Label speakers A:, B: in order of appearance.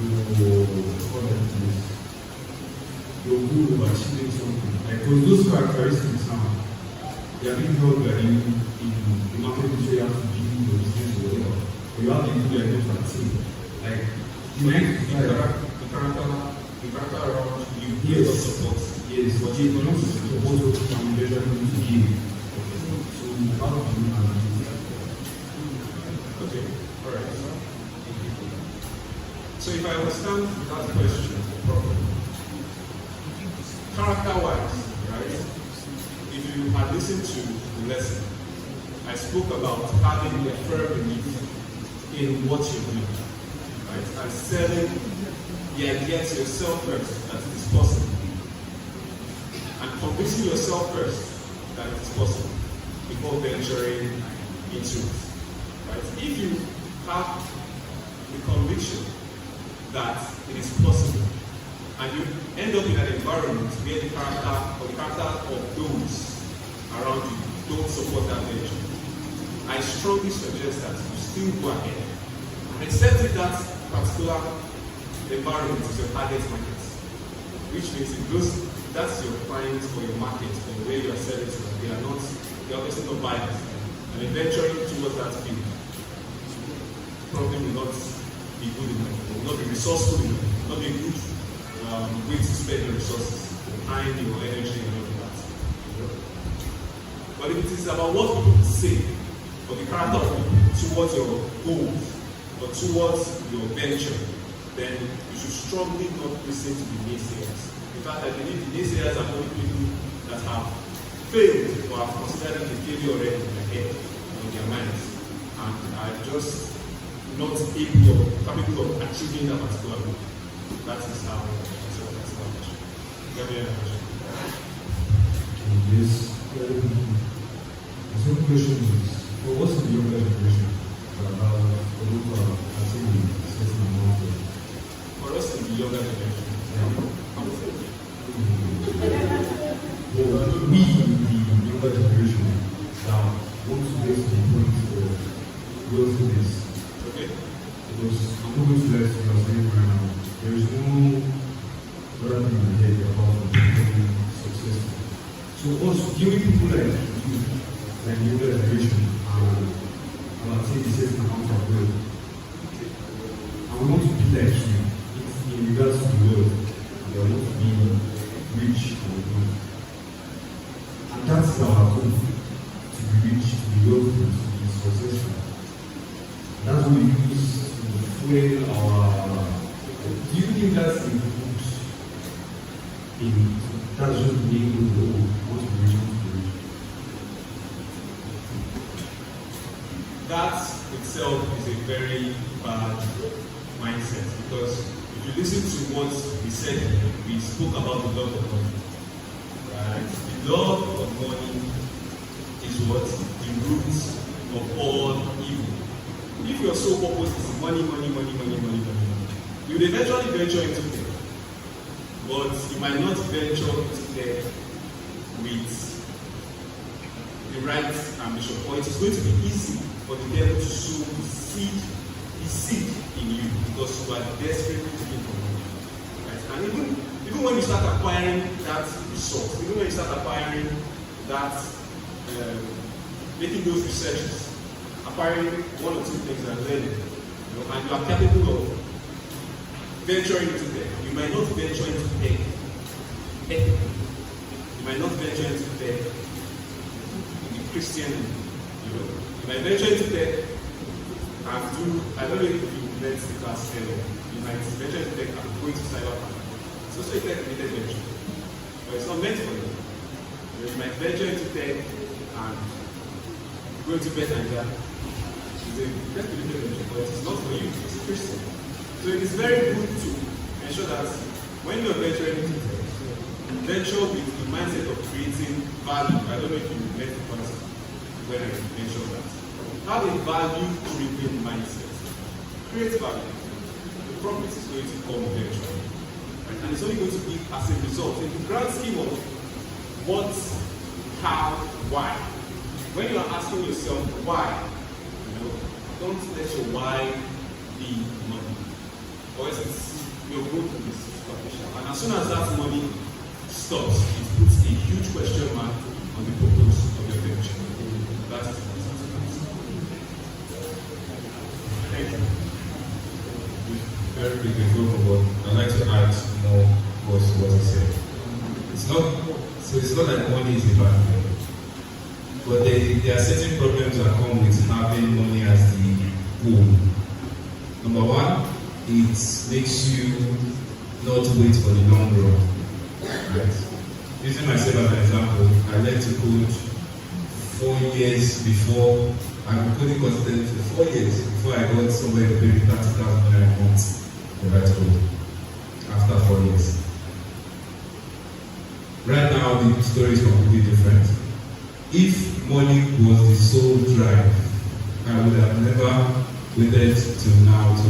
A: your goal of achieving something. Like, because those characteristics now, they are being held by you in the market which you have to build your business or whatever. But you have to do like those that thing. Like, the character around you, yes, support. Yes, but you cannot support what you can measure to give. So, how do you manage that?
B: Okay, alright. So if I understand that question properly, character-wise, right? If you had listened to the lesson, I spoke about having a firm belief in what you're doing, right? And selling the idea to yourself first that it is possible, and convincing yourself first that it is possible before venturing into it, right? If you have the conviction that it is possible, and you end up in an environment where the character of those around you don't support that venture, I strongly suggest that you still go ahead, except if that particular environment is your target market, which means that's your client or your market or where you are selling to. They are obviously not buyers, and venturing towards that field probably will not be good enough, will not be resourceful enough, will not be a good way to spend your resources, your time, your energy, and all of that. But if it is about what people say, or the character of people towards your goals, or towards your venture, then you should strongly not listen to the naysayers. In fact, I believe the naysayers are only people that have failed or have considered it a failure already in their head or in their minds, and are just not capable of achieving that particular goal. That is how I answer that question.
A: Yes. The second question is, well, what's the younger generation about the local achieving a certain amount of?
B: For us in the younger generation,
A: well, we in the younger generation now want to get to the point of wealthiness.
B: okay.
A: Because I'm not going to let you saying right now, there is no other thing ahead about becoming successful. So also giving people like you, like the younger generation, about saying a certain amount of wealth. And we want to be like you in regards to the world. We want to be rich and good. And that's our goal, to be rich, to be wealthy, to be successful. That's what we use to fuel our. Do you think that's in books? That's just being able to what to reach, what to reach.
B: That itself is a very bad mindset, because if you listen to what we said, we spoke about the love of money. Right? The love of money is what? The root of all evil. If your sole purpose is money, you will eventually venture into it. But you might not venture into there with the right ambition. Or it is going to be easy for the devil to sow the seed in you, because you are desperately looking for money. Right? And even when you start acquiring that resource, even when you start acquiring that, making those researches, acquiring one or two things and learning, and you are capable of venturing into there. You might not venture into tech. You might not venture into tech in the Christian, you might venture into tech and do, I don't know if you met the class earlier, you might venture into tech and go into cyberpunk. It's also a tech-related venture, but it's not meant for you. You might venture into tech and go into Nigeria. It's a tech-related venture, but it's not for you. It's Christian. So it is very good to ensure that when you are venturing into tech, venture with the mindset of creating value. I don't know if you met the concept when I mentioned that. Have a value-driven mindset. Create value. The profit is going to come eventually. Right? And it's only going to be as a result. In the grand scheme of what, how, why. When you are asking yourself why, don't let your why be money. Or is it your growth is superficial? And as soon as that money stops, it puts a huge question mark on the purpose of your venture. That is the business. Thank you.
C: Very quickly, go forward. I'd like to add more words to what he said. It's not like money is a bad thing. But there are certain problems that come with having money as the goal. Number one, it makes you not wait for the long run. Right? Using myself as an example, I learned to code 4 years before. I've been coding consistently for 4 years before I got somewhere to pay me 30,000 a month to write code. After 4 years. Right now, the story is completely different. If money was the sole drive, I would have never waited till now to